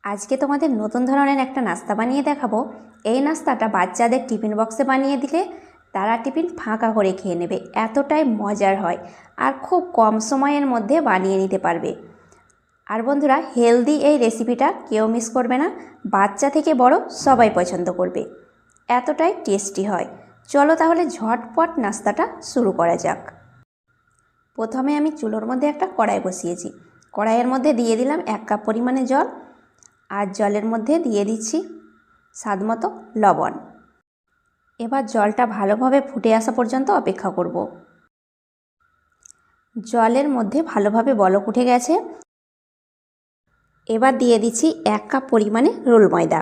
আজকে তোমাদের নতুন ধরনের একটা নাস্তা বানিয়ে দেখাবো। এই নাস্তাটা বাচ্চাদের টিফিন বক্সে বানিয়ে দিলে তারা টিফিন ফাঁকা করে খেয়ে নেবে, এতটাই মজার হয় আর খুব কম সময়ের মধ্যে বানিয়ে নিতে পারবে। আর বন্ধুরা, হেলদি এই রেসিপিটা কেউ মিস করবে না, বাচ্চা থেকে বড় সবাই পছন্দ করবে, এতটাই টেস্টি হয়। চলো তাহলে ঝটপট নাস্তাটা শুরু করা যাক। প্রথমে আমি চুলোর মধ্যে একটা কড়াই বসিয়েছি। কড়াইয়ের মধ্যে দিয়ে দিলাম 1 কাপ পরিমাণে জল, আর জলের মধ্যে দিয়ে দিচ্ছি স্বাদমতো লবণ। এবার জলটা ভালোভাবে ফুটে আসা পর্যন্ত অপেক্ষা করব। জলের মধ্যে ভালোভাবে বলক উঠে গেছে। এবার দিয়ে দিচ্ছি 1 কাপ পরিমাণে রোল ময়দা।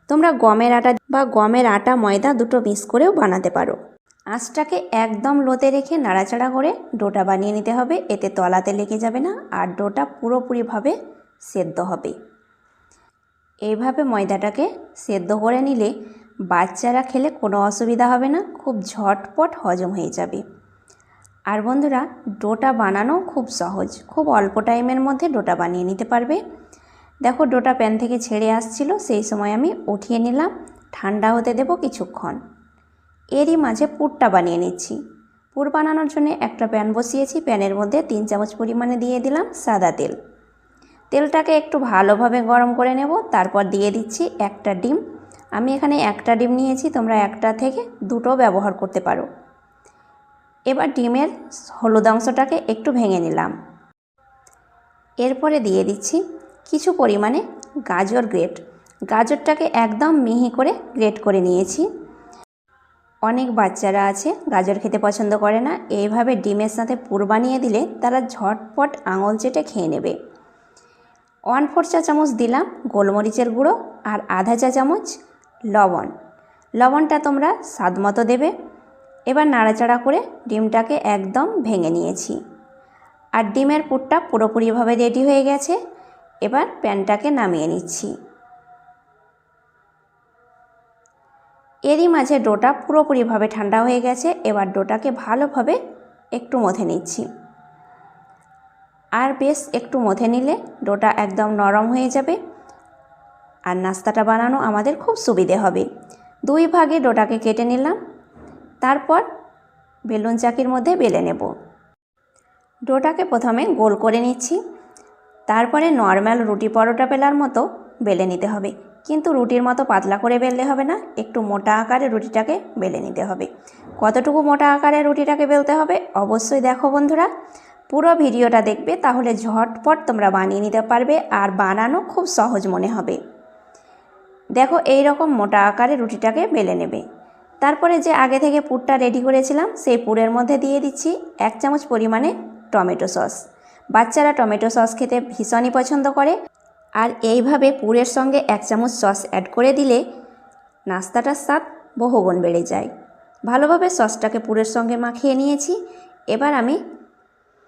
তোমরা গমের আটা বা গমের আটা ময়দা দুটো মিক্স করেও বানাতে পারো। আঁচটাকে একদম লোতে রেখে নাড়াচাড়া করে ডোটা বানিয়ে নিতে হবে, এতে তলাতে লেগে যাবে না আর ডোটা পুরোপুরিভাবে সেদ্ধ হবে। এইভাবে ময়দাটাকে সেদ্ধ করে নিলে বাচ্চারা খেলে কোনো অসুবিধা হবে না, খুব ঝটপট হজম হয়ে যাবে। আর বন্ধুরা, ডোটা বানানো খুব সহজ, খুব অল্প টাইমের মধ্যে ডোটা বানিয়ে নিতে পারবে। দেখো, ডোটা প্যান থেকে ছেড়ে আসছিল, সেই সময় আমি উঠিয়ে নিলাম, ঠান্ডা হতে দেব কিছুক্ষণ। এরই মাঝে পুরটা বানিয়ে নিচ্ছি। পুর বানানোর জন্য একটা প্যান বসিয়েছি, প্যানের মধ্যে 3 চামচ পরিমাণে দিয়ে দিলাম সাদা তেল। তেলটাকে একটু ভালোভাবে গরম করে নেব। তারপর দিয়ে দিচ্ছি একটা ডিম। আমি এখানে একটা ডিম নিয়েছি, তোমরা একটা থেকে দুটো ব্যবহার করতে পারো। এবার ডিমের হলুদ অংশটাকে একটু ভেঙে নিলাম। এরপরে দিয়ে দিচ্ছি কিছু পরিমাণে গাজর গ্রেট। গাজরটাকে একদম মিহি করে গ্রেট করে নিয়েছি। অনেক বাচ্চারা আছে গাজর খেতে পছন্দ করে না, এইভাবে ডিমের সাথে পুর বানিয়ে দিলে তারা ঝটপট আঙুল চেটে খেয়ে নেবে। 1/4 চা চামচ দিলাম গোলমরিচের গুঁড়ো আর আধা চা চামচ লবণ। লবণটা তোমরা স্বাদ মতো দেবে। এবার নাড়াচাড়া করে ডিমটাকে একদম ভেঙে নিয়েছি। আর ডিমের পুরটা পুরোপুরিভাবে রেডি হয়ে গেছে। এবার প্যানটাকে নামিয়ে নিচ্ছি। এরই মাঝে ডোটা পুরোপুরিভাবে ঠান্ডা হয়ে গেছে। এবার ডোটাকে ভালোভাবে একটু মথে নিচ্ছি। আর বেশ একটু মথে নিলে ডোটা একদম নরম হয়ে যাবে আর নাস্তাটা বানানো আমাদের খুব সুবিধে হবে। 2 ভাগে ডোটাকে কেটে নিলাম, তারপর বেলুন চাকির মধ্যে বেলে নেব। ডোটাকে প্রথমে গোল করে নিচ্ছি, তারপরে নর্মাল রুটি পরোটা বেলার মতো বেলে নিতে হবে, কিন্তু রুটির মতো পাতলা করে বেললে হবে না, একটু মোটা আকারে রুটিটাকে বেলে নিতে হবে। কতটুকু মোটা আকারে রুটিটাকে বেলতে হবে অবশ্যই দেখো বন্ধুরা, পুরো ভিডিওটা দেখবে, তাহলে ঝটপট তোমরা বানিয়ে নিতে পারবে আর বানানো খুব সহজ মনে হবে। দেখো, এই রকম মোটা আকারে রুটিটাকে বেলে নেবে। তারপরে যে আগে থেকে পুরটা রেডি করেছিলাম, সেই পুরের মধ্যে দিয়ে দিচ্ছি 1 চামচ পরিমাণে টমেটো সস। বাচ্চারা টমেটো সস খেতে ভীষণই পছন্দ করে, আর এইভাবে পুরের সঙ্গে 1 চামচ সস অ্যাড করে দিলে নাস্তাটার স্বাদ বহুগুণ বেড়ে যায়। ভালোভাবে সসটাকে পুরের সঙ্গে মাখিয়ে নিয়েছি। এবার আমি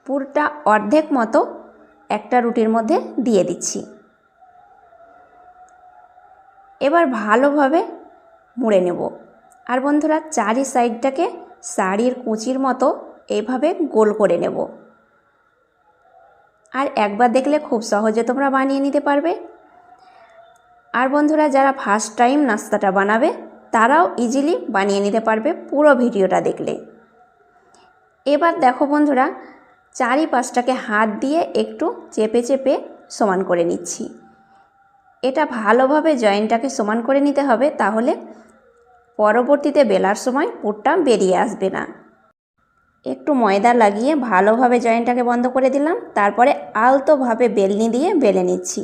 পুরটা অর্ধেক মতো একটা রুটির মধ্যে দিয়ে দিচ্ছি। এবার ভালোভাবে মুড়ে নেব। আর বন্ধুরা, চারি সাইডটাকে শাড়ির কুঁচির মতো এইভাবে গোল করে নেব। আর একবার দেখলে খুব সহজে তোমরা বানিয়ে নিতে পারবে। আর বন্ধুরা, যারা ফার্স্ট টাইম নাস্তাটা বানাবে তারাও ইজিলি বানিয়ে নিতে পারবে পুরো ভিডিওটা দেখলে। এবার দেখো বন্ধুরা, চারিপাশটাকে হাত দিয়ে একটু চেপে চেপে সমান করে নিচ্ছি। এটা ভালোভাবে জয়েন্টটাকে সমান করে নিতে হবে, তাহলে পরবর্তীতে বেলার সময় পুরটা বেরিয়ে আসবে না। একটু ময়দা লাগিয়ে ভালোভাবে জয়েন্টটাকে বন্ধ করে দিলাম, তারপরে আলতোভাবে বেলনি দিয়ে বেলে নিচ্ছি।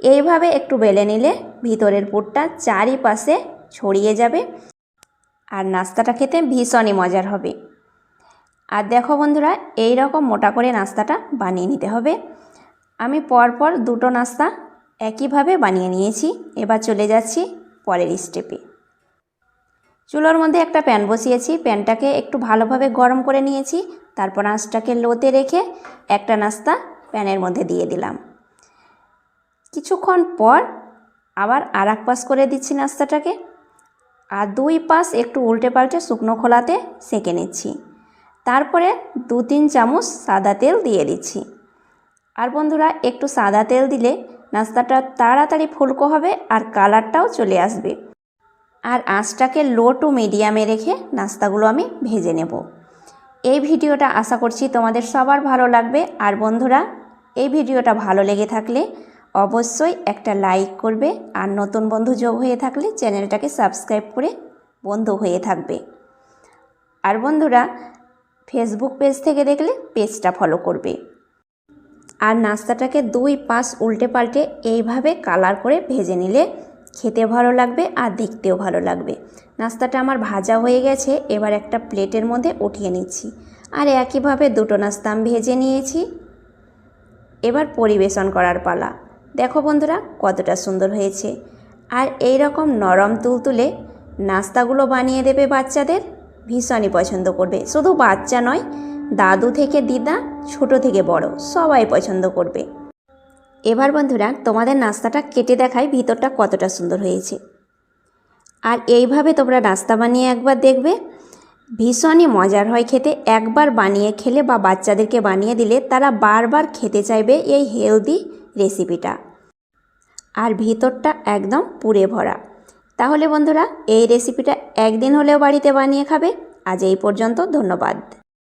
এইভাবে একটু বেলে নিলে ভিতরের পুরটা চারিপাশে ছড়িয়ে যাবে আর নাস্তাটা খেতে ভীষণই মজার হবে। আর দেখো বন্ধুরা, এই রকম মোটা করে নাস্তাটা বানিয়ে নিতে হবে। আমি পরপর দুটো নাস্তা একইভাবে বানিয়ে নিয়েছি। এবার চলে যাচ্ছি পরের স্টেপে। চুলোর মধ্যে একটা প্যান বসিয়েছি, প্যানটাকে একটু ভালোভাবে গরম করে নিয়েছি। তারপর আঁচটাকে লোতে রেখে একটা নাস্তা প্যানের মধ্যে দিয়ে দিলাম। কিছুক্ষণ পর আবার আর এক পাশ করে দিচ্ছি নাস্তাটাকে, আর 2 পাশ একটু উল্টে পাল্টে শুকনো খোলাতে সেঁকে নিচ্ছি। তারপরে 2-3 চামচ সাদা তেল দিয়ে দিচ্ছি। আর বন্ধুরা, একটু সাদা তেল দিলে নাস্তাটা তাড়াতাড়ি ফুলকো হবে আর কালারটাও চলে আসবে। আর আঁচটাকে লো টু মিডিয়ামে রেখে নাস্তাগুলো আমি ভেজে নেব। এই ভিডিওটা আশা করছি তোমাদের সবার ভালো লাগবে। আর বন্ধুরা, এই ভিডিওটা ভালো লেগে থাকলে অবশ্যই একটা লাইক করবে, আর নতুন বন্ধু যোগ হয়ে থাকলে চ্যানেলটাকে সাবস্ক্রাইব করে বন্ধু হয়ে থাকবে। আর বন্ধুরা, ফেসবুক পেজ থেকে দেখলে পেজটা ফলো করবে। আর নাস্তাটাকে 2 পাশ উল্টে পাল্টে এইভাবে কালার করে ভেজে নিলে খেতে ভালো লাগবে আর দেখতেও ভালো লাগবে। নাস্তাটা আমার ভাজা হয়ে গেছে, এবার একটা প্লেটের মধ্যে উঠিয়ে নিচ্ছি। আর একইভাবে দুটো নাস্তা আমি ভেজে নিয়েছি। এবার পরিবেশন করার পালা। দেখো বন্ধুরা কতটা সুন্দর হয়েছে। আর এই রকম নরম তুলতুলে নাস্তাগুলো বানিয়ে দেবে বাচ্চাদের, ভীষণই পছন্দ করবে। শুধু বাচ্চা নয়, দাদু থেকে দিদা, ছোট থেকে বড় সবাই পছন্দ করবে। এবার বন্ধুরা তোমাদের নাস্তাটা কেটে দেখাই ভিতরটা কতটা সুন্দর হয়েছে। আর এইভাবে তোমরা নাস্তা বানিয়ে একবার দেখবে, ভীষণই মজার হয় খেতে। একবার বানিয়ে খেলে বা বাচ্চাদেরকে বানিয়ে দিলে তারা বারবার খেতে চাইবে এই হেলদি রেসিপিটা। আর ভিতরটা একদম পুরে ভরা। তাহলে বন্ধুরা, এই রেসিপিটা একদিন হলেও বাড়িতে বানিয়ে খাবে। আজ এই পর্যন্ত, ধন্যবাদ।